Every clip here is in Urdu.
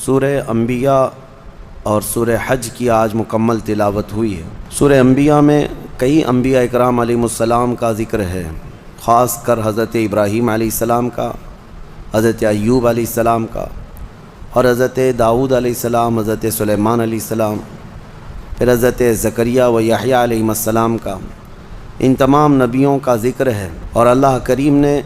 سورہ انبیاء اور سورہ حج کی آج مکمل تلاوت ہوئی ہے۔ سورہ انبیاء میں کئی انبیاء اکرام علیہ السلام کا ذکر ہے، خاص کر حضرت ابراہیم علیہ السلام کا، حضرت ایوب علیہ السلام کا، اور حضرت داؤد علیہ السلام، حضرت سلیمان علیہ السلام، پھر حضرت زکریہ و یحییٰ علیہ السلام کا۔ ان تمام نبیوں کا ذکر ہے، اور اللہ کریم نے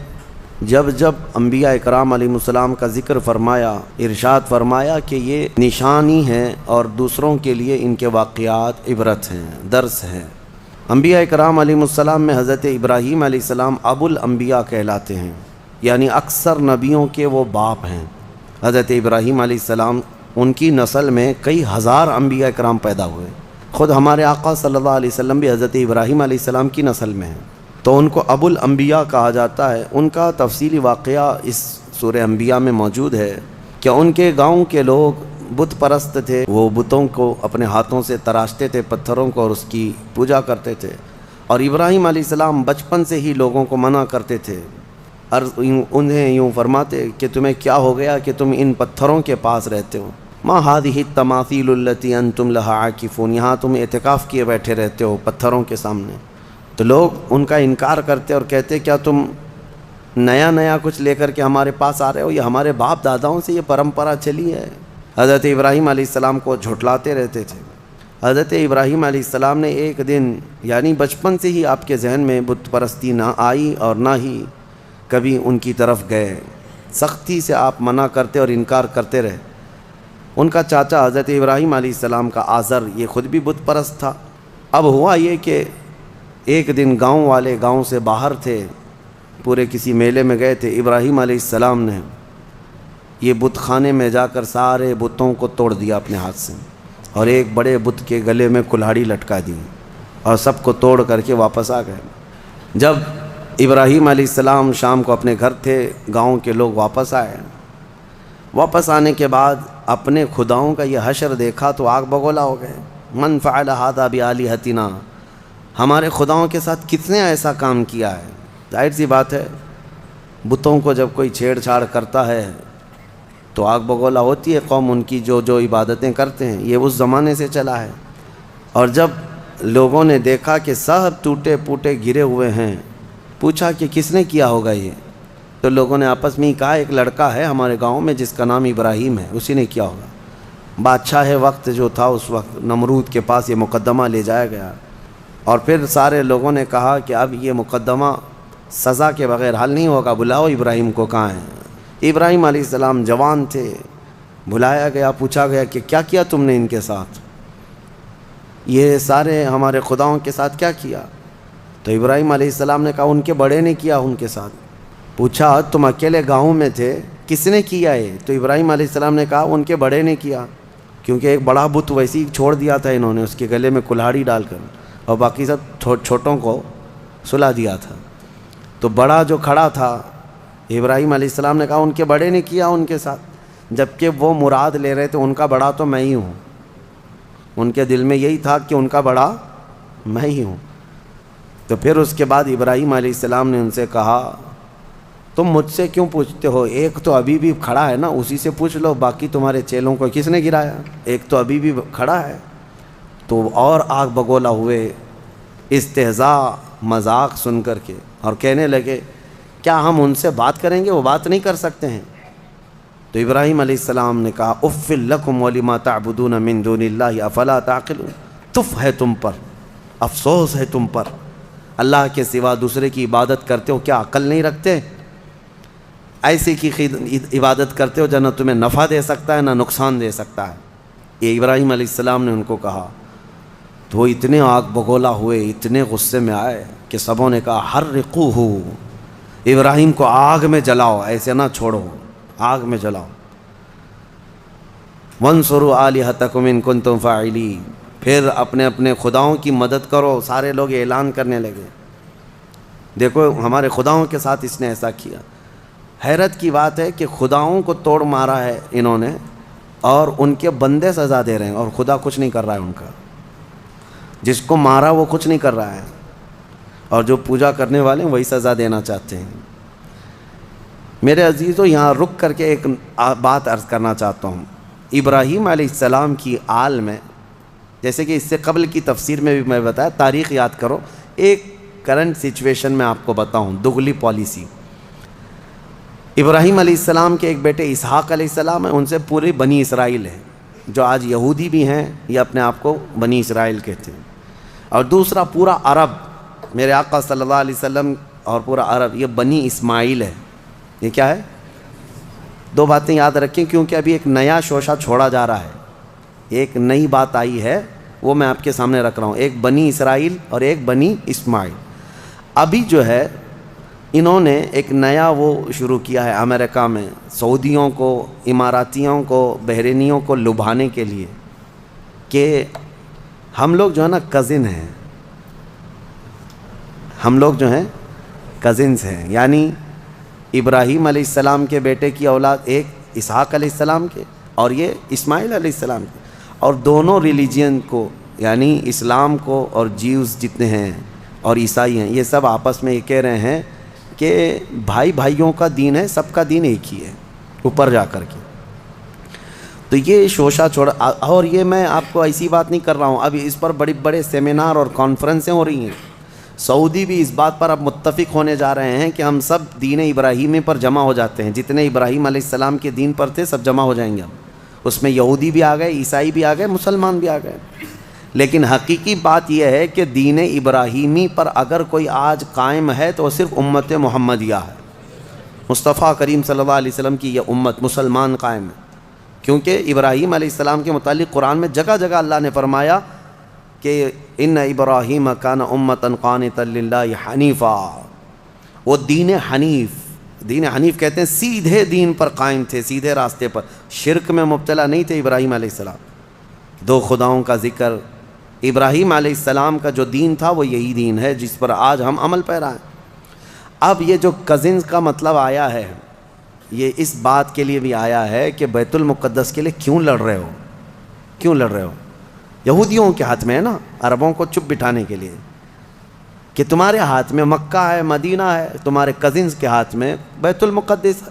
جب جب انبیاء اکرام علیہ السلام کا ذکر فرمایا، ارشاد فرمایا کہ یہ نشانی ہے اور دوسروں کے لیے ان کے واقعات عبرت ہیں، درس ہیں۔ انبیاء اکرام علیہ السلام میں حضرت ابراہیم علیہ السلام ابو الانبیاء کہلاتے ہیں، یعنی اکثر نبیوں کے وہ باپ ہیں۔ حضرت ابراہیم علیہ السلام، ان کی نسل میں کئی ہزار انبیاء اکرام پیدا ہوئے۔ خود ہمارے آقا صلی اللہ علیہ وسلم بھی حضرت ابراہیم علیہ السلام کی نسل میں ہیں، تو ان کو ابو الانبیاء کہا جاتا ہے۔ ان کا تفصیلی واقعہ اس سورہ انبیاء میں موجود ہے کہ ان کے گاؤں کے لوگ بت پرست تھے، وہ بتوں کو اپنے ہاتھوں سے تراشتے تھے، پتھروں کو، اور اس کی پوجا کرتے تھے، اور ابراہیم علیہ السلام بچپن سے ہی لوگوں کو منع کرتے تھے، انہیں یوں فرماتے کہ تمہیں کیا ہو گیا کہ تم ان پتھروں کے پاس رہتے ہو؟ ما هذه التماثيل التي انتم لها عاکفون، یہاں تم اعتکاف کیے بیٹھے رہتے ہو پتھروں کے سامنے۔ تو لوگ ان کا انکار کرتے اور کہتے کیا تم نیا کچھ لے کر کے ہمارے پاس آ رہے ہو؟ یہ ہمارے باپ داداؤں سے یہ پرمپرا چلی ہے۔ حضرت ابراہیم علیہ السلام کو جھٹلاتے رہتے تھے۔ حضرت ابراہیم علیہ السلام نے ایک دن، یعنی بچپن سے ہی آپ کے ذہن میں بت پرستی نہ آئی اور نہ ہی کبھی ان کی طرف گئے، سختی سے آپ منع کرتے اور انکار کرتے رہے۔ ان کا چاچا حضرت ابراہیم علیہ السلام کا آزر، یہ خود بھی بت پرست تھا۔ اب ہوا یہ کہ ایک دن گاؤں والے گاؤں سے باہر تھے، پورے کسی میلے میں گئے تھے، ابراہیم علیہ السلام نے یہ بت خانے میں جا کر سارے بتوں کو توڑ دیا اپنے ہاتھ سے، اور ایک بڑے بت کے گلے میں کلہاڑی لٹکا دی، اور سب کو توڑ کر کے واپس آ گئے۔ جب ابراہیم علیہ السلام شام کو اپنے گھر تھے، گاؤں کے لوگ واپس آئے۔ واپس آنے کے بعد اپنے خداؤں کا یہ حشر دیکھا تو آگ بگولا ہو گئے۔ من فعل ھذا بآلہتنا، ہمارے خداؤں کے ساتھ کس نے ایسا کام کیا ہے؟ ظاہر سی بات ہے، بتوں کو جب کوئی چھیڑ چھاڑ کرتا ہے تو آگ بگولا ہوتی ہے قوم، ان کی جو عبادتیں کرتے ہیں، یہ اس زمانے سے چلا ہے۔ اور جب لوگوں نے دیکھا کہ سب ٹوٹے پوٹے گرے ہوئے ہیں، پوچھا کہ کس نے کیا ہوگا یہ؟ تو لوگوں نے آپس میں ہی کہا ایک لڑکا ہے ہمارے گاؤں میں جس کا نام ابراہیم ہے، اسی نے کیا ہوگا۔ بادشاہ وقت جو تھا اس وقت، نمرود کے پاس یہ مقدمہ لے جایا گیا، اور پھر سارے لوگوں نے کہا کہ اب یہ مقدمہ سزا کے بغیر حل نہیں ہوگا، بلاؤ ابراہیم کو، کہاں ہیں؟ ابراہیم علیہ السلام جوان تھے، بلایا گیا، پوچھا گیا کہ کیا کیا تم نے ان کے ساتھ؟ یہ سارے ہمارے خداؤں کے ساتھ کیا کیا؟ تو ابراہیم علیہ السلام نے کہا ان کے بڑے نے کیا ان کے ساتھ۔ پوچھا تم اکیلے گاؤں میں تھے، کس نے کیا ہے؟ تو ابراہیم علیہ السلام نے کہا ان کے بڑے نے کیا، کیونکہ ایک بڑا بت ویسے ہی چھوڑ دیا تھا انہوں نے، اس کے گلے میں کلہاڑی ڈال کر، اور باقی سب چھوٹوں کو سلا دیا تھا۔ تو بڑا جو کھڑا تھا، ابراہیم علیہ السلام نے کہا ان کے بڑے نے کیا ان کے ساتھ، جبکہ وہ مراد لے رہے تھے ان کا بڑا تو میں ہی ہوں، ان کے دل میں یہی تھا کہ ان کا بڑا میں ہی ہوں۔ تو پھر اس کے بعد ابراہیم علیہ السلام نے ان سے کہا تم مجھ سے کیوں پوچھتے ہو؟ ایک تو ابھی بھی کھڑا ہے نا، اسی سے پوچھ لو، باقی تمہارے چیلوں کو کس نے گرایا؟ ایک تو ابھی بھی کھڑا ہے۔ تو اور آگ بگولا ہوئے، استہزاء مذاق سن کر کے، اور کہنے لگے کیا ہم ان سے بات کریں گے؟ وہ بات نہیں کر سکتے ہیں۔ تو ابراہیم علیہ السلام نے کہا اف لکم ولما تعبدون من دون اللہ افلا تعقلون، تف ہے تم پر، افسوس ہے تم پر، اللہ کے سوا دوسرے کی عبادت کرتے ہو، کیا عقل نہیں رکھتے؟ ایسی کی عبادت کرتے ہو جو نہ تمہیں نفع دے سکتا ہے نہ نقصان دے سکتا ہے۔ یہ ابراہیم علیہ السلام نے ان کو کہا، تو وہ اتنے آگ بگولا ہوئے، اتنے غصے میں آئے کہ سبوں نے کہا حرقوہ، ابراہیم کو آگ میں جلاؤ، ایسے نہ چھوڑو، آگ میں جلاؤ۔ وانصروا آلہتکم ان کنتم فاعلین، پھر اپنے اپنے خداؤں کی مدد کرو۔ سارے لوگ اعلان کرنے لگے دیکھو ہمارے خداؤں کے ساتھ اس نے ایسا کیا۔ حیرت کی بات ہے کہ خداؤں کو توڑ مارا ہے انہوں نے، اور ان کے بندے سزا دے رہے ہیں، اور خدا کچھ نہیں کر رہا ہے ان کا۔ جس کو مارا وہ کچھ نہیں کر رہا ہے، اور جو پوجا کرنے والے ہیں وہی سزا دینا چاہتے ہیں۔ میرے عزیزو، یہاں رک کر کے ایک بات عرض کرنا چاہتا ہوں۔ ابراہیم علیہ السلام کی آل میں، جیسے کہ اس سے قبل کی تفسیر میں بھی میں بتایا، تاریخ یاد کرو، ایک کرنٹ سچویشن میں آپ کو بتاؤں، دغلی پالیسی۔ ابراہیم علیہ السلام کے ایک بیٹے اسحاق علیہ السلام ہیں، ان سے پوری بنی اسرائیل ہے، جو آج یہودی بھی ہیں یا اپنے آپ کو بنی اسرائیل کہتے ہیں، اور دوسرا پورا عرب، میرے آقا صلی اللہ علیہ وسلم اور پورا عرب، یہ بنی اسماعیل ہے۔ یہ کیا ہے؟ دو باتیں یاد رکھیں، کیونکہ ابھی ایک نیا شوشہ چھوڑا جا رہا ہے، ایک نئی بات آئی ہے، وہ میں آپ کے سامنے رکھ رہا ہوں، ایک بنی اسرائیل اور ایک بنی اسماعیل۔ ابھی جو ہے انہوں نے ایک نیا وہ شروع کیا ہے امریکہ میں، سعودیوں کو، اماراتیوں کو، بحرینیوں کو لبھانے کے لیے، کہ ہم لوگ جو ہے نا کزن ہیں، ہم لوگ جو ہیں کزنز ہیں، یعنی ابراہیم علیہ السلام کے بیٹے کی اولاد ایک اسحاق علیہ السلام کے اور یہ اسماعیل علیہ السلام کے، اور دونوں ریلیجین کو، یعنی اسلام کو اور جیوز جتنے ہیں اور عیسائی ہیں، یہ سب آپس میں یہ کہہ رہے ہیں کہ بھائی بھائیوں کا دین ہے، سب کا دین ایک ہی ہے اوپر جا کر کے۔ تو یہ شوشہ چھوڑا، اور یہ میں آپ کو ایسی بات نہیں کر رہا ہوں، ابھی اس پر بڑے بڑے سیمینار اور کانفرنسیں ہو رہی ہیں، سعودی بھی اس بات پر اب متفق ہونے جا رہے ہیں کہ ہم سب دین ابراہیمی پر جمع ہو جاتے ہیں، جتنے ابراہیم علیہ السلام کے دین پر تھے سب جمع ہو جائیں گے، اس میں یہودی بھی آ گئے، عیسائی بھی آ گئے، مسلمان بھی آ گئے۔ لیکن حقیقی بات یہ ہے کہ دین ابراہیمی پر اگر کوئی آج قائم ہے تو وہ صرف امت محمدیہ ہے، مصطفیٰ کریم صلی اللہ علیہ وسلم کی یہ امت مسلمان قائم ہے، کیونکہ ابراہیم علیہ السلام کے متعلق قرآن میں جگہ جگہ اللہ نے فرمایا کہ ان ابراہیم کان امتا قانتا للہ حنیفا، وہ دین حنیف کہتے ہیں سیدھے دین پر قائم تھے، سیدھے راستے پر، شرک میں مبتلا نہیں تھے ابراہیم علیہ السلام، دو خداؤں کا ذکر، ابراہیم علیہ السلام کا جو دین تھا وہ یہی دین ہے جس پر آج ہم عمل پیرا ہیں۔ اب یہ جو کزنز کا مطلب آیا ہے، یہ اس بات کے لیے بھی آیا ہے کہ بیت المقدس کے لیے کیوں لڑ رہے ہو؟ یہودیوں کے ہاتھ میں ہے نا، عربوں کو چپ بٹھانے کے لیے، کہ تمہارے ہاتھ میں مکہ ہے، مدینہ ہے، تمہارے کزنز کے ہاتھ میں بیت المقدس ہے،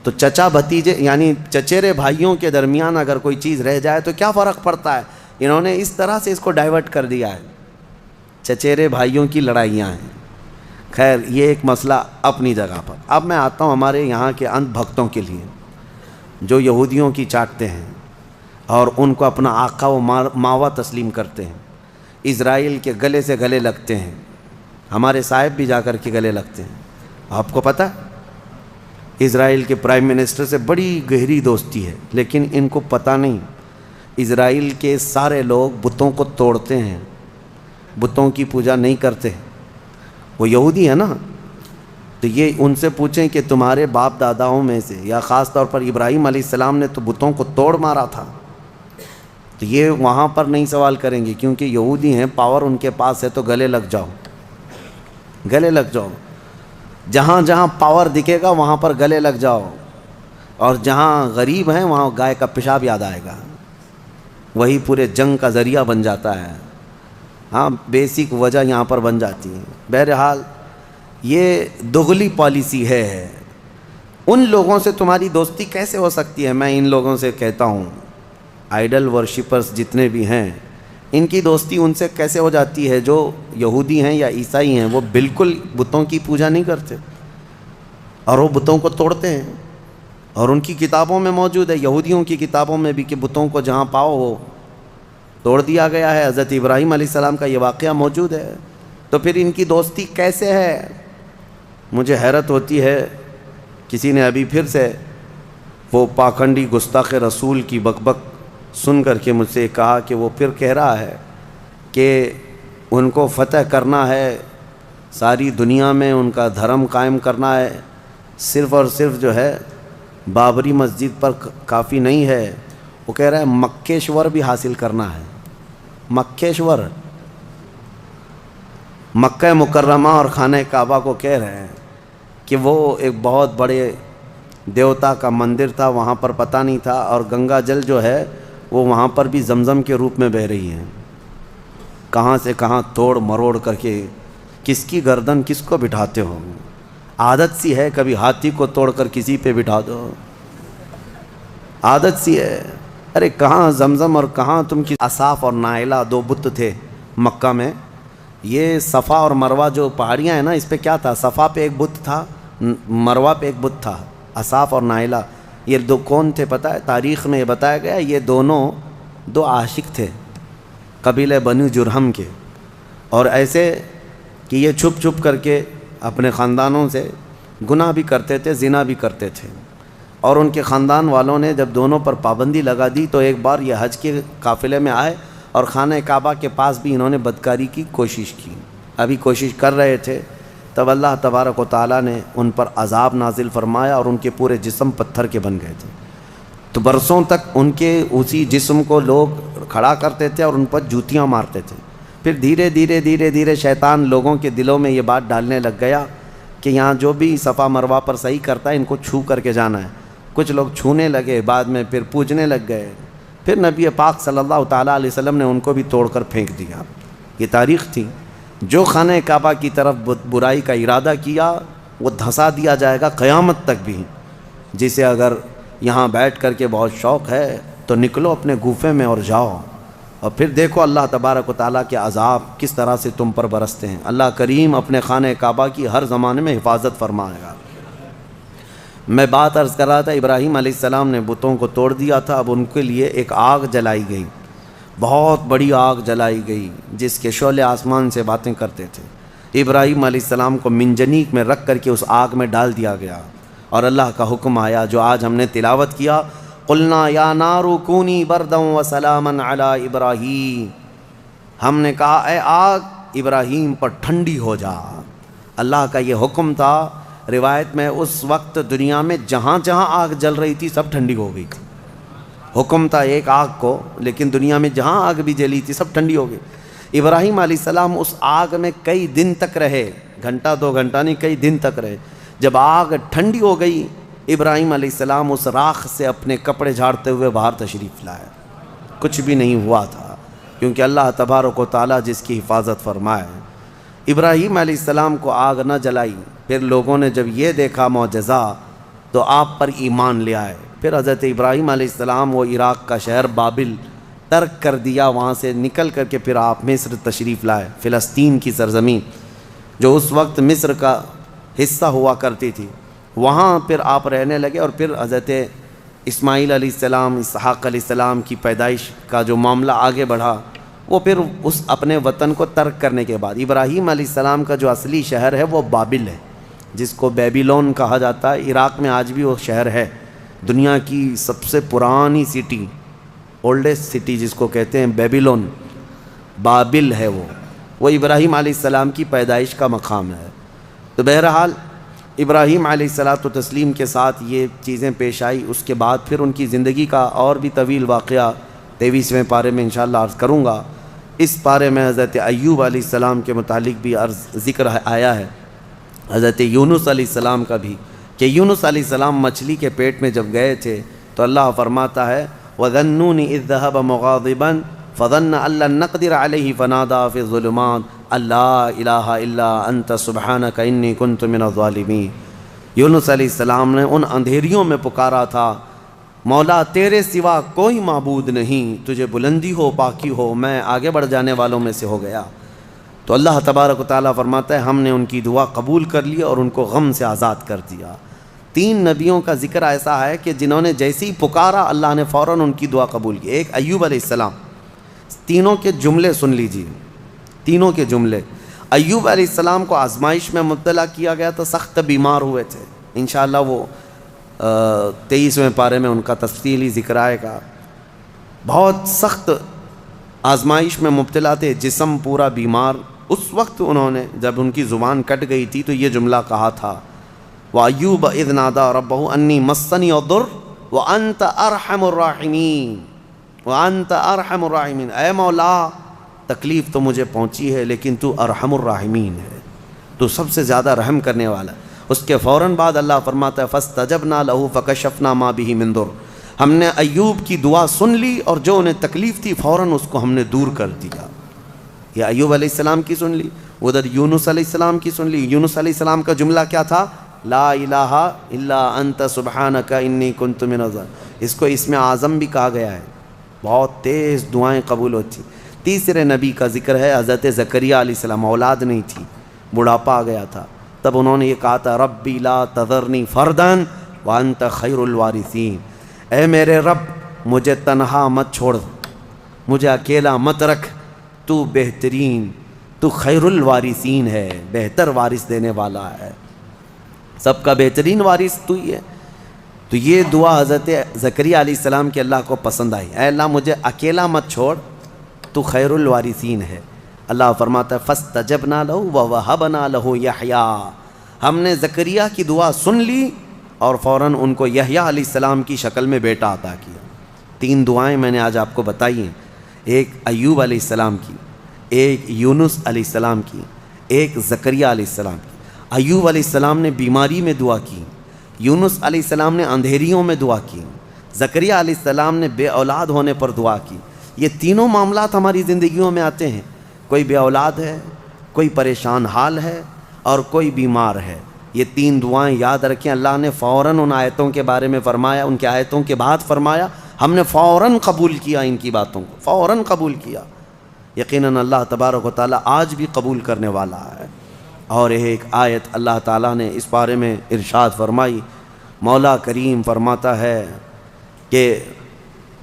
تو چچا بھتیجے یعنی چچیرے بھائیوں کے درمیان اگر کوئی چیز رہ جائے تو کیا فرق پڑتا ہے؟ انہوں نے اس طرح سے اس کو ڈائیورٹ کر دیا ہے، چچیرے بھائیوں کی لڑائیاں ہیں۔ خیر یہ ایک مسئلہ اپنی جگہ پر۔ اب میں آتا ہوں ہمارے یہاں کے اندھ بھکتوں کے لیے، جو یہودیوں کی چاٹتے ہیں اور ان کو اپنا آقا و ماوا تسلیم کرتے ہیں، اسرائیل کے گلے سے گلے لگتے ہیں، ہمارے صاحب بھی جا کر کے گلے لگتے ہیں۔ آپ کو پتہ ہے اسرائیل کے پرائم منسٹر سے بڑی گہری دوستی ہے، لیکن ان کو پتہ نہیں اسرائیل کے سارے لوگ بتوں کو توڑتے ہیں، بتوں کی پوجا نہیں کرتے، وہ یہودی ہے نا۔ تو یہ ان سے پوچھیں کہ تمہارے باپ داداؤں میں سے، یا خاص طور پر ابراہیم علیہ السلام نے تو بتوں کو توڑ مارا تھا، تو یہ وہاں پر نہیں سوال کریں گے، کیونکہ یہودی ہیں، پاور ان کے پاس ہے، تو گلے لگ جاؤ، جہاں جہاں پاور دکھے گا وہاں پر گلے لگ جاؤ، اور جہاں غریب ہیں وہاں گائے کا پیشاب یاد آئے گا، وہی پورے جنگ کا ذریعہ بن جاتا ہے۔ ہاں بیسک وجہ یہاں پر بن جاتی ہے۔ بہرحال یہ دغلی پالیسی ہے۔ ان لوگوں سے تمہاری دوستی کیسے ہو سکتی ہے؟ میں ان لوگوں سے کہتا ہوں، آئیڈل ورشپرز جتنے بھی ہیں، ان کی دوستی ان سے کیسے ہو جاتی ہے جو یہودی ہیں یا عیسائی ہیں؟ وہ بالکل بتوں کی پوجا نہیں کرتے، اور وہ بتوں کو توڑتے ہیں، اور ان کی کتابوں میں موجود ہے، یہودیوں کی کتابوں میں بھی، کہ بتوں کو جہاں پاؤ وہ توڑ دیا گیا ہے۔ حضرت ابراہیم علیہ السلام کا یہ واقعہ موجود ہے، تو پھر ان کی دوستی کیسے ہے؟ مجھے حیرت ہوتی ہے، کسی نے ابھی پھر سے وہ پاکھنڈی گستاخ رسول کی بک سن کر کے مجھ سے کہا کہ وہ پھر کہہ رہا ہے کہ ان کو فتح کرنا ہے، ساری دنیا میں ان کا دھرم قائم کرنا ہے، صرف اور صرف جو ہے بابری مسجد پر کافی نہیں ہے، وہ کہہ رہا ہے مکیشور بھی حاصل کرنا ہے۔ مکیشور، مکہ مکرمہ اور خانہ کعبہ کو کہہ رہے ہیں کہ وہ ایک بہت بڑے دیوتا کا مندر تھا، وہاں پر پتہ نہیں تھا، اور گنگا جل جو ہے وہ وہاں پر بھی زمزم کے روپ میں بہہ رہی ہیں، کہاں سے کہاں توڑ مروڑ کر کے کس کی گردن کس کو بٹھاتے ہو؟ عادت سی ہے کبھی ہاتھی کو توڑ کر کسی پہ بٹھا دو، عادت سی ہے. ارے کہاں زمزم اور کہاں تم کی اصاف اور نائلہ دو بت تھے مکہ میں. یہ صفا اور مروہ جو پہاڑیاں ہیں نا، اس پہ کیا تھا؟ صفا پہ ایک بت تھا، مروہ پہ ایک بت تھا. اصاف اور نائلہ یہ دو کون تھے پتہ ہے؟ تاریخ میں یہ بتایا گیا یہ دونوں دو عاشق تھے قبیلہ بنو جرہم کے، اور ایسے کہ یہ چھپ چھپ کر کے اپنے خاندانوں سے گناہ بھی کرتے تھے، زنا بھی کرتے تھے. اور ان کے خاندان والوں نے جب دونوں پر پابندی لگا دی تو ایک بار یہ حج کے قافلے میں آئے اور خانہ کعبہ کے پاس بھی انہوں نے بدکاری کی کوشش کی. ابھی کوشش کر رہے تھے تب اللہ تبارک و تعالیٰ نے ان پر عذاب نازل فرمایا اور ان کے پورے جسم پتھر کے بن گئے تھے. تو برسوں تک ان کے اسی جسم کو لوگ کھڑا کرتے تھے اور ان پر جوتیاں مارتے تھے. پھر دھیرے دھیرے دھیرے دھیرے شیطان لوگوں کے دلوں میں یہ بات ڈالنے لگ گیا کہ یہاں جو بھی صفا مروہ پر صحیح کرتا ہے ان کو چھو کر کے جانا ہے. کچھ لوگ چھونے لگے، بعد میں پھر پوجنے لگ گئے. پھر نبی پاک صلی اللہ تعالیٰ علیہ وسلم نے ان کو بھی توڑ کر پھینک دیا. یہ تاریخ تھی. جو خانہ کعبہ کی طرف برائی کا ارادہ کیا وہ دھسا دیا جائے گا قیامت تک بھی. جسے اگر یہاں بیٹھ کر کے بہت شوق ہے تو نکلو اپنے گوفے میں اور جاؤ، اور پھر دیکھو اللہ تبارک و تعالیٰ کے عذاب کس طرح سے تم پر برستے ہیں. اللہ کریم اپنے خانہ کعبہ کی ہر زمانے میں حفاظت فرمائے گا. میں بات عرض کر رہا تھا ابراہیم علیہ السلام نے بتوں کو توڑ دیا تھا. اب ان کے لیے ایک آگ جلائی گئی، بہت بڑی آگ جلائی گئی جس کے شعلے آسمان سے باتیں کرتے تھے. ابراہیم علیہ السلام کو منجنیق میں رکھ کر کے اس آگ میں ڈال دیا گیا اور اللہ کا حکم آیا جو آج ہم نے تلاوت کیا، قلنا یا نار کونی بردا وسلاما علی ابراہیم. ہم نے کہا اے آگ ابراہیم پر ٹھنڈی ہو جا. اللہ کا یہ حکم تھا. روایت میں اس وقت دنیا میں جہاں جہاں آگ جل رہی تھی سب ٹھنڈی ہو گئی. حکم تھا ایک آگ کو، لیکن دنیا میں جہاں آگ بھی جلی تھی سب ٹھنڈی ہو گئی. ابراہیم علیہ السلام اس آگ میں کئی دن تک رہے، گھنٹہ دو گھنٹہ نہیں، کئی دن تک رہے. جب آگ ٹھنڈی ہو گئی ابراہیم علیہ السلام اس راکھ سے اپنے کپڑے جھاڑتے ہوئے باہر تشریف لائے. کچھ بھی نہیں ہوا تھا کیونکہ اللہ تبارک و تعالیٰ جس کی حفاظت فرمائے. ابراہیم علیہ السلام کو آگ نہ جلائی. پھر لوگوں نے جب یہ دیکھا معجزہ تو آپ پر ایمان لے آئے. پھر حضرت ابراہیم علیہ السلام وہ عراق کا شہر بابل ترک کر دیا، وہاں سے نکل کر کے پھر آپ مصر تشریف لائے، فلسطین کی سرزمین جو اس وقت مصر کا حصہ ہوا کرتی تھی. وہاں پھر آپ رہنے لگے اور پھر حضرت اسماعیل علیہ السلام، اسحاق علیہ السلام کی پیدائش کا جو معاملہ آگے بڑھا وہ پھر اس اپنے وطن کو ترک کرنے کے بعد ابراہیم علیہ السلام کا جو اصلی شہر ہے وہ بابل ہے، جس کو بیبیلون کہا جاتا ہے. عراق میں آج بھی وہ شہر ہے، دنیا کی سب سے پرانی سٹی، اولڈسٹ سٹی جس کو کہتے ہیں بیبیلون، بابل ہے وہ ابراہیم علیہ السلام کی پیدائش کا مقام ہے. تو بہرحال ابراہیم علیہ الصلاۃ والتسلیم کے ساتھ یہ چیزیں پیش آئی. اس کے بعد پھر ان کی زندگی کا اور بھی طویل واقعہ 23ویں پارے میں انشاءاللہ عرض کروں گا. اس پارے میں حضرت ایوب علیہ السلام کے متعلق بھی ذکر آیا ہے، حضرت یونس علیہ السلام کا بھی، کہ یونس علیہ السلام مچھلی کے پیٹ میں جب گئے تھے تو اللہ فرماتا ہے وَذَنُّونِ إِذْ ذَهَبَ مُغَاضِبًا فَظَنَّ أَن لَّن نَّقْدِرَ عَلَيْهِ فَنَادَىٰ فِي الظُّلُمَاتِ أَن لَّا إِلَٰهَ إِلَّا أَنتَ سُبْحَانَكَ إِنِّي كُنتُ مِنَ الظَّالِمِينَ. یونس علیہ السلام نے ان اندھیریوں میں پکارا تھا، مولا تیرے سوا کوئی معبود نہیں، تجھے بلندی ہو، پاکی ہو، میں آگے بڑھ جانے والوں میں سے ہو گیا. تو اللہ تبارک و تعالیٰ فرماتا ہے ہم نے ان کی دعا قبول کر لی اور ان کو غم سے آزاد کر دیا. 3 نبیوں کا ذکر ایسا ہے کہ جنہوں نے جیسے ہی پکارا اللہ نے فوراً ان کی دعا قبول کی. ایک ایوب علیہ السلام. تینوں کے جملے سن لیجیے، تینوں کے جملے. ایوب علیہ السلام کو آزمائش میں مبتلا کیا گیا تو سخت بیمار ہوئے تھے. انشاءاللہ وہ 23ویں پارے میں ان کا تفصیلی ذکر آئے گا. بہت سخت آزمائش میں مبتلا تھے، جسم پورا بیمار. اس وقت انہوں نے جب ان کی زبان کٹ گئی تھی تو یہ جملہ کہا تھا وَأَيُّوبَ إِذْ نَادَىٰ رَبَّهُ أَنِّي مَسَّنِيَ الضُّرُّ وَأَنْتَ أَرْحَمُ الرَّاحِمِينَ وَأَنْتَ أَرْحَمُ الرَّاحِمِينَ. اے مولا تکلیف تو مجھے پہنچی ہے لیکن تو ارحم الراحمین ہے، تو سب سے زیادہ رحم کرنے والا. اس کے فوراً بعد اللہ فرماتا ہے فَاسْتَجَبْنَا لَهُ فَكَشَفْنَا مَا بِهِ مِن ضُرٍّ. ہم نے ایوب کی دعا سن لی اور جو انہیں تکلیف تھی فوراً اس کو ہم نے دور کر دیا. یہ ایوب علیہ السلام کی سن لی، ادھر یونس علیہ السلام کی سن لی. یونس علیہ السلام کا جملہ کیا تھا؟ لا الہ الا انت سبحانک انی کنت من الظالمین. اس کو اسم اعظم بھی کہا گیا ہے، بہت تیز دعائیں قبول ہوتی۔ تیسرے نبی کا ذکر ہے حضرت زکریہ علیہ السلام، اولاد نہیں تھی، بڑھاپا آ گیا تھا، تب انہوں نے یہ کہا تھا ربی لا تذرنی فردن وانت خیر الوارثین، اے میرے رب مجھے تنہا مت چھوڑ، مجھے اکیلا مت رکھ، تو بہترین، تو خیر الوارثین ہے، بہتر وارث دینے والا ہے، سب کا بہترین وارث تو ہی ہے۔ تو یہ دعا حضرت زکریہ علیہ السلام کے اللہ کو پسند آئی، اے اللہ مجھے اکیلا مت چھوڑ، تو خیر الوارثین ہے۔ اللہ فرماتا ہے فاستجبنا لہ ووہبنا لہ یحییٰ، ہم نے زکریہ کی دعا سن لی اور فوراً ان کو یحییٰ علیہ السلام کی شکل میں بیٹا عطا کیا۔ 3 دعائیں میں نے آج آپ کو بتائی ہیں، ایک ایوب علیہ السلام کی، ایک یونس علیہ السلام کی، ایک زکریہ علیہ السلام کی۔ ایوب علیہ السلام نے بیماری میں دعا کی، یونس علیہ السلام نے اندھیریوں میں دعا کی، زکریہ علیہ السلام نے بے اولاد ہونے پر دعا کی۔ یہ تینوں معاملات ہماری زندگیوں میں آتے ہیں، کوئی بے اولاد ہے، کوئی پریشان حال ہے اور کوئی بیمار ہے۔ یہ 3 دعائیں یاد رکھیں، اللہ نے فوراً ان آیتوں کے بارے میں فرمایا، ان کے آیتوں کے بعد فرمایا، ہم نے فوراً قبول کیا ان کی باتوں کو، فوراً قبول کیا۔ یقیناً اللہ تبارک و تعالیٰ آج بھی قبول کرنے والا ہے۔ اور ایک آیت اللہ تعالیٰ نے اس بارے میں ارشاد فرمائی، مولا کریم فرماتا ہے کہ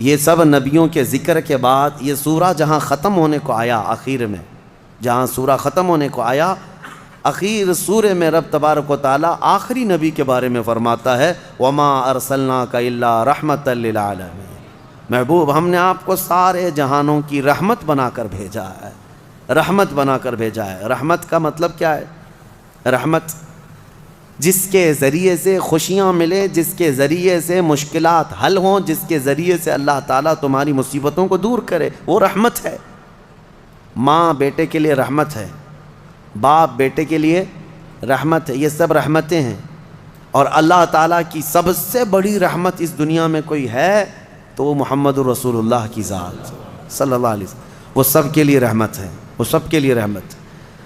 یہ سب نبیوں کے ذکر کے بعد یہ سورہ جہاں ختم ہونے کو آیا، آخر میں جہاں سورہ ختم ہونے کو آیا، اخیر سورہ میں رب تبارک و تعالیٰ آخری نبی کے بارے میں فرماتا ہے وما ارسلناک الا رحمتا للعالمین، محبوب ہم نے آپ کو سارے جہانوں کی رحمت بنا کر بھیجا ہے، رحمت بنا کر بھیجا ہے۔ رحمت کا مطلب کیا ہے؟ رحمت جس کے ذریعے سے خوشیاں ملے، جس کے ذریعے سے مشکلات حل ہوں، جس کے ذریعے سے اللہ تعالیٰ تمہاری مصیبتوں کو دور کرے، وہ رحمت ہے۔ ماں بیٹے کے لیے رحمت ہے، باپ بیٹے کے لیے رحمت ہے، یہ سب رحمتیں ہیں۔ اور اللہ تعالیٰ کی سب سے بڑی رحمت اس دنیا میں کوئی ہے تو وہ محمد الرسول اللہ کی ذات صلی اللہ علیہ وسلم، وہ سب کے لیے رحمت ہے، وہ سب کے لیے رحمت ہے۔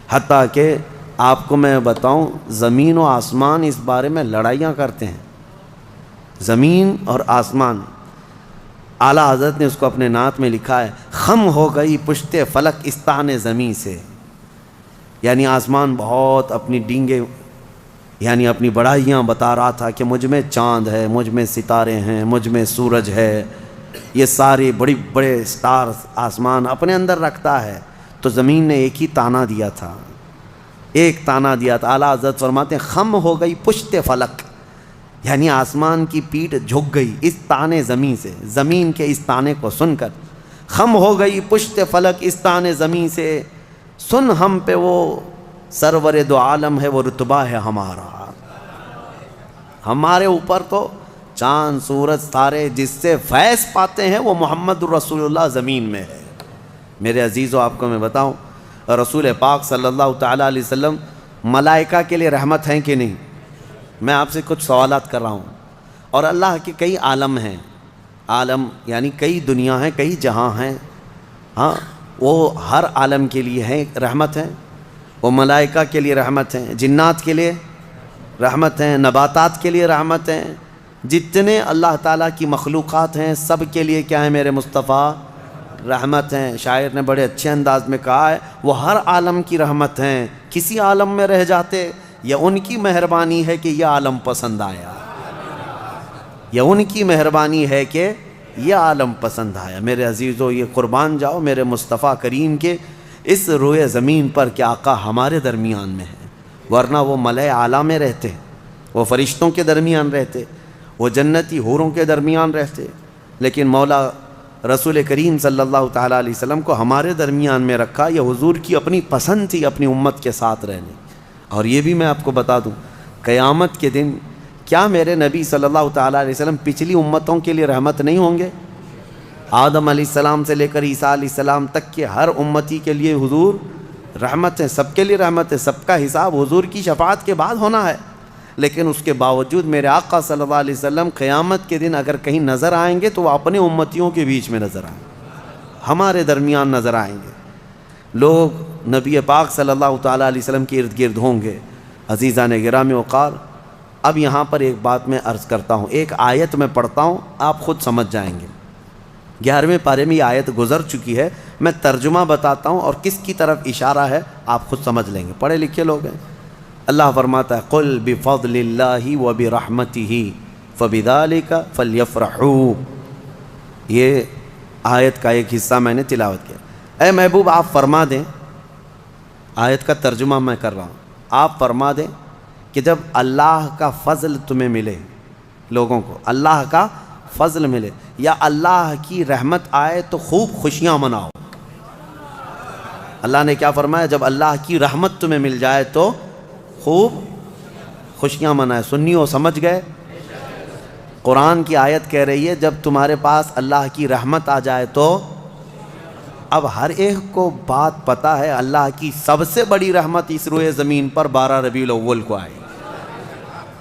حتیٰ کہ آپ کو میں بتاؤں، زمین و آسمان اس بارے میں لڑائیاں کرتے ہیں، زمین اور آسمان۔ اعلیٰ حضرت نے اس کو اپنے نعت میں لکھا ہے، خم ہو گئی پشت فلک استان زمین سے، یعنی آسمان بہت اپنی ڈینگے، یعنی اپنی بڑائیاں بتا رہا تھا کہ مجھ میں چاند ہے، مجھ میں ستارے ہیں، مجھ میں سورج ہے، یہ سارے بڑے سٹارز آسمان اپنے اندر رکھتا ہے۔ تو زمین نے ایک ہی تانا دیا تھا، ایک تانا دیا تھا۔ اعلیٰ حضرت فرماتے ہیں خم ہو گئی پشت فلک، یعنی آسمان کی پیٹھ جھک گئی اس تانے زمین سے، زمین کے اس تانے کو سن کر۔ خم ہو گئی پشت فلک اس تانے زمین سے، سن ہم پہ وہ سرور دو عالم ہے، وہ رتبہ ہے ہمارا۔ ہمارے اوپر تو چاند سورج ستارے جس سے فیض پاتے ہیں وہ محمد الرسول اللہ زمین میں ہے۔ میرے عزیزو، آپ کو میں بتاؤں، رسول پاک صلی اللہ تعالیٰ علیہ وسلم ملائکہ کے لیے رحمت ہیں کہ نہیں؟ میں آپ سے کچھ سوالات کر رہا ہوں، اور اللہ کے کئی عالم ہیں، عالم یعنی کئی دنیا ہیں، کئی جہاں ہیں، ہاں وہ ہر عالم کے لیے ہیں رحمت ہیں، وہ ملائکہ کے لیے رحمت ہیں، جنات کے لیے رحمت ہیں، نباتات کے لیے رحمت ہیں، جتنے اللہ تعالیٰ کی مخلوقات ہیں سب کے لیے کیا ہے میرے مصطفیٰ؟ رحمت ہیں۔ شاعر نے بڑے اچھے انداز میں کہا ہے وہ ہر عالم کی رحمت ہیں، کسی عالم میں رہ جاتے یا ان کی مہربانی ہے کہ یہ عالم پسند آیا، یا ان کی مہربانی ہے کہ یہ عالم پسند آیا۔ میرے عزیزو، یہ قربان جاؤ میرے مصطفیٰ کریم کے اس روئے زمین پر کہ آقا ہمارے درمیان میں ہے، ورنہ وہ ملائے اعلیٰ میں رہتے، وہ فرشتوں کے درمیان رہتے، وہ جنتی حوروں کے درمیان رہتے، لیکن مولا رسول کریم صلی اللہ تعالیٰ علیہ وسلم کو ہمارے درمیان میں رکھا۔ یہ حضور کی اپنی پسند تھی اپنی امت کے ساتھ رہنے۔ اور یہ بھی میں آپ کو بتا دوں، قیامت کے دن کیا میرے نبی صلی اللہ تعالیٰ علیہ وسلم پچھلی امتوں کے لیے رحمت نہیں ہوں گے؟ آدم علیہ السلام سے لے کر عیسیٰ علیہ السلام تک کے ہر امتی کے لیے حضور رحمت ہے، سب کے لیے رحمت ہے، سب کا حساب حضور کی شفاعت کے بعد ہونا ہے۔ لیکن اس کے باوجود میرے آقا صلی اللہ علیہ وسلم قیامت کے دن اگر کہیں نظر آئیں گے تو وہ اپنے امتیوں کے بیچ میں نظر آئیں گے، ہمارے درمیان نظر آئیں گے۔ لوگ نبی پاک صلی اللہ تعالیٰ علیہ وسلم کے ارد گرد ہوں گے۔ عزیزان گرامی وقار، اب یہاں پر ایک بات میں عرض کرتا ہوں، ایک آیت میں پڑھتا ہوں، آپ خود سمجھ جائیں گے۔ 11ویں پارے میں یہ آیت گزر چکی ہے، میں ترجمہ بتاتا ہوں اور کس کی طرف اشارہ ہے آپ خود سمجھ لیں گے، پڑھے لکھے لوگ ہیں۔ اللہ فرماتا ہے قُلْ بِفَضْلِ اللَّهِ وَبِرَحْمَتِهِ فَبِذَلِكَ فَلْيَفْرَحُوا، یہ آیت کا ایک حصہ میں نے تلاوت کیا۔ اے محبوب آپ فرما دیں، آیت کا ترجمہ میں کر رہا ہوں، آپ فرما دیں کہ جب اللہ کا فضل تمہیں ملے، لوگوں کو اللہ کا فضل ملے یا اللہ کی رحمت آئے تو خوب خوشیاں مناؤ۔ اللہ نے کیا فرمایا؟ جب اللہ کی رحمت تمہیں مل جائے تو خوب خوشیاں منائے۔ سنیو سمجھ گئے؟ قرآن کی آیت کہہ رہی ہے جب تمہارے پاس اللہ کی رحمت آ جائے تو، اب ہر ایک کو بات پتہ ہے اللہ کی سب سے بڑی رحمت اس روئے زمین پر 12 ربیع الاول کو آئی،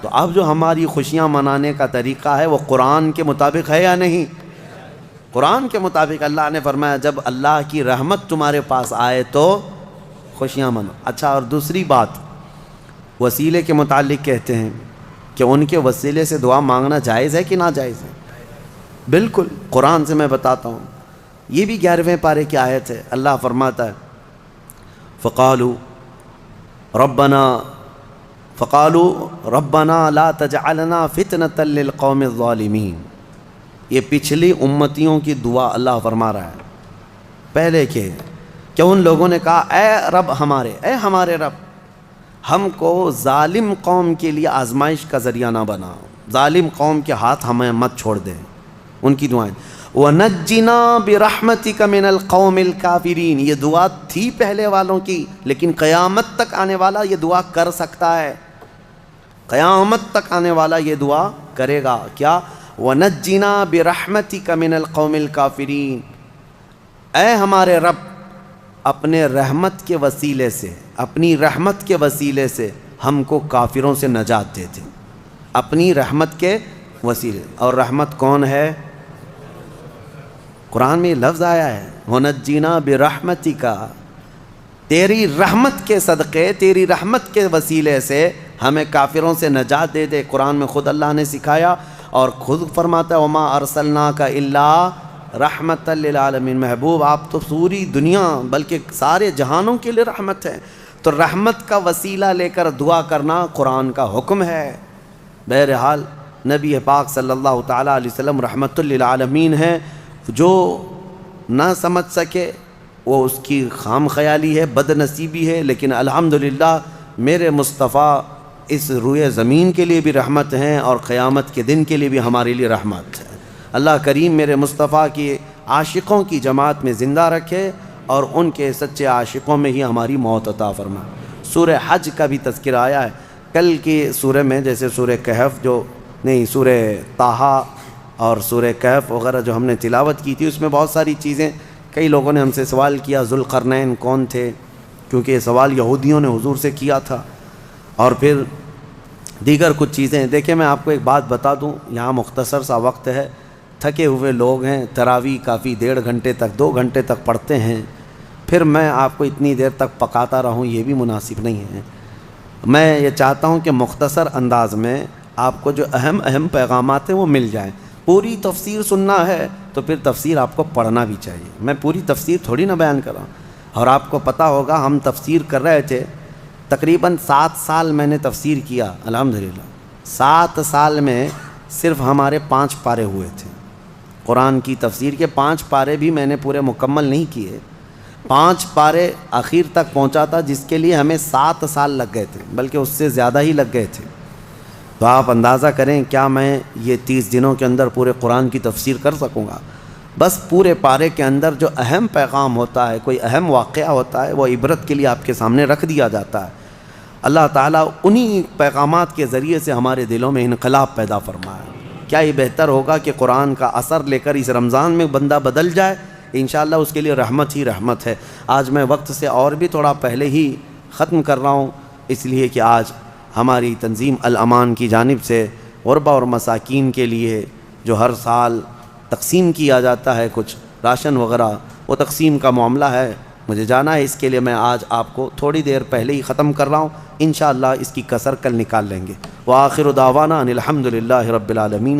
تو اب جو ہماری خوشیاں منانے کا طریقہ ہے وہ قرآن کے مطابق ہے یا نہیں؟ قرآن کے مطابق اللہ نے فرمایا جب اللہ کی رحمت تمہارے پاس آئے تو خوشیاں منو۔ اچھا، اور دوسری بات وسیلے کے متعلق کہتے ہیں کہ ان کے وسیلے سے دعا مانگنا جائز ہے کہ ناجائز ہے؟ بالکل، قرآن سے میں بتاتا ہوں، یہ بھی 11ویں پارے کی آیت ہے۔ اللہ فرماتا ہے فقالوا ربنا لا تجعلنا فتنة للقوم الظالمین، یہ پچھلی امتیوں کی دعا اللہ فرما رہا ہے پہلے کہ ان لوگوں نے کہا اے رب ہمارے، اے ہمارے رب، ہم کو ظالم قوم کے لیے آزمائش کا ذریعہ نہ بنا، ظالم قوم کے ہاتھ ہمیں مت چھوڑ دیں۔ ان کی دعائیں وَنَجِّنَا بِرَحْمَتِكَ مِنَ الْقَوْمِ الْكَافِرِينَ، یہ دعا تھی پہلے والوں کی، لیکن قیامت تک آنے والا یہ دعا کر سکتا ہے، قیامت تک آنے والا یہ دعا کرے گا۔ کیا؟ وَنَجِّنَا بِرَحْمَتِكَ مِنَ الْقَوْمِ الْكَافِرِينَ، اے ہمارے رب اپنے رحمت کے وسیلے سے، اپنی رحمت کے وسیلے سے ہم کو کافروں سے نجات دے دے، اپنی رحمت کے وسیلے۔ اور رحمت کون ہے؟ قرآن میں یہ لفظ آیا ہے وَنَجِّنَا بِرَحْمَتِكَ، تیری رحمت کے صدقے، تیری رحمت کے وسیلے سے ہمیں کافروں سے نجات دے دے۔ قرآن میں خود اللہ نے سکھایا اور خود فرماتا ہے وَمَا أَرْسَلْنَاكَ إِلَّا رحمت للعالمین، محبوب آپ تو پوری دنیا بلکہ سارے جہانوں کے لیے رحمت ہے، تو رحمت کا وسیلہ لے کر دعا کرنا قرآن کا حکم ہے۔ بہرحال نبی پاک صلی اللہ تعالیٰ علیہ وسلم رحمت للعالمین ہیں، جو نہ سمجھ سکے وہ اس کی خام خیالی ہے، بد نصیبی ہے، لیکن الحمدللہ میرے مصطفیٰ اس روئے زمین کے لیے بھی رحمت ہیں اور قیامت کے دن کے لیے بھی ہمارے لیے رحمت ہے۔ اللہ کریم میرے مصطفیٰ کی عاشقوں کی جماعت میں زندہ رکھے اور ان کے سچے عاشقوں میں ہی ہماری موت عطا فرمائے۔ سورہ حج کا بھی تذکرہ آیا ہے کل کی سورہ میں، جیسے سورہ کہف سورہ طٰہٰ اور سورہ کہف وغیرہ جو ہم نے تلاوت کی تھی، اس میں بہت ساری چیزیں، کئی لوگوں نے ہم سے سوال کیا ذوالقرنین کون تھے، کیونکہ یہ سوال یہودیوں نے حضور سے کیا تھا، اور پھر دیگر کچھ چیزیں۔ دیکھیں میں آپ کو ایک بات بتا دوں، یہاں مختصر سا وقت ہے، تھکے ہوئے لوگ ہیں، تراویح کافی 1.5 گھنٹے تک 2 گھنٹے تک پڑھتے ہیں، پھر میں آپ کو اتنی دیر تک پکاتا رہوں یہ بھی مناسب نہیں ہے۔ میں یہ چاہتا ہوں کہ مختصر انداز میں آپ کو جو اہم پیغامات ہیں وہ مل جائیں۔ پوری تفسیر سننا ہے تو پھر تفسیر آپ کو پڑھنا بھی چاہیے، میں پوری تفسیر تھوڑی نہ بیان کر رہا ہوں۔ اور آپ کو پتہ ہوگا ہم تفسیر کر رہے تھے، تقریباً 7 سال میں نے تفسیر کیا، الحمدللہ 7 سال میں صرف ہمارے 5 پارے ہوئے تھے قرآن کی تفسیر کے، 5 پارے بھی میں نے پورے مکمل نہیں کیے، 5 پارے آخر تک پہنچا تھا، جس کے لیے ہمیں 7 سال لگ گئے تھے، بلکہ اس سے زیادہ ہی لگ گئے تھے۔ تو آپ اندازہ کریں کیا میں یہ 30 دنوں کے اندر پورے قرآن کی تفسیر کر سکوں گا؟ بس پورے پارے کے اندر جو اہم پیغام ہوتا ہے، کوئی اہم واقعہ ہوتا ہے، وہ عبرت کے لیے آپ کے سامنے رکھ دیا جاتا ہے۔ اللہ تعالیٰ انہی پیغامات کے ذریعے سے ہمارے دلوں میں انقلاب پیدا فرمایا۔ کیا یہ بہتر ہوگا کہ قرآن کا اثر لے کر اس رمضان میں بندہ بدل جائے؟ انشاءاللہ اس کے لیے رحمت ہی رحمت ہے۔ آج میں وقت سے اور بھی تھوڑا پہلے ہی ختم کر رہا ہوں، اس لیے کہ آج ہماری تنظیم الامان کی جانب سے غربا اور مساکین کے لیے جو ہر سال تقسیم کیا جاتا ہے کچھ راشن وغیرہ، وہ تقسیم کا معاملہ ہے، مجھے جانا ہے، اس کے لیے میں آج آپ کو تھوڑی دیر پہلے ہی ختم کر رہا ہوں، انشاءاللہ اس کی کسر کل نکال لیں گے۔ وآخر دعوانا ان الحمد للہ رب العالمین۔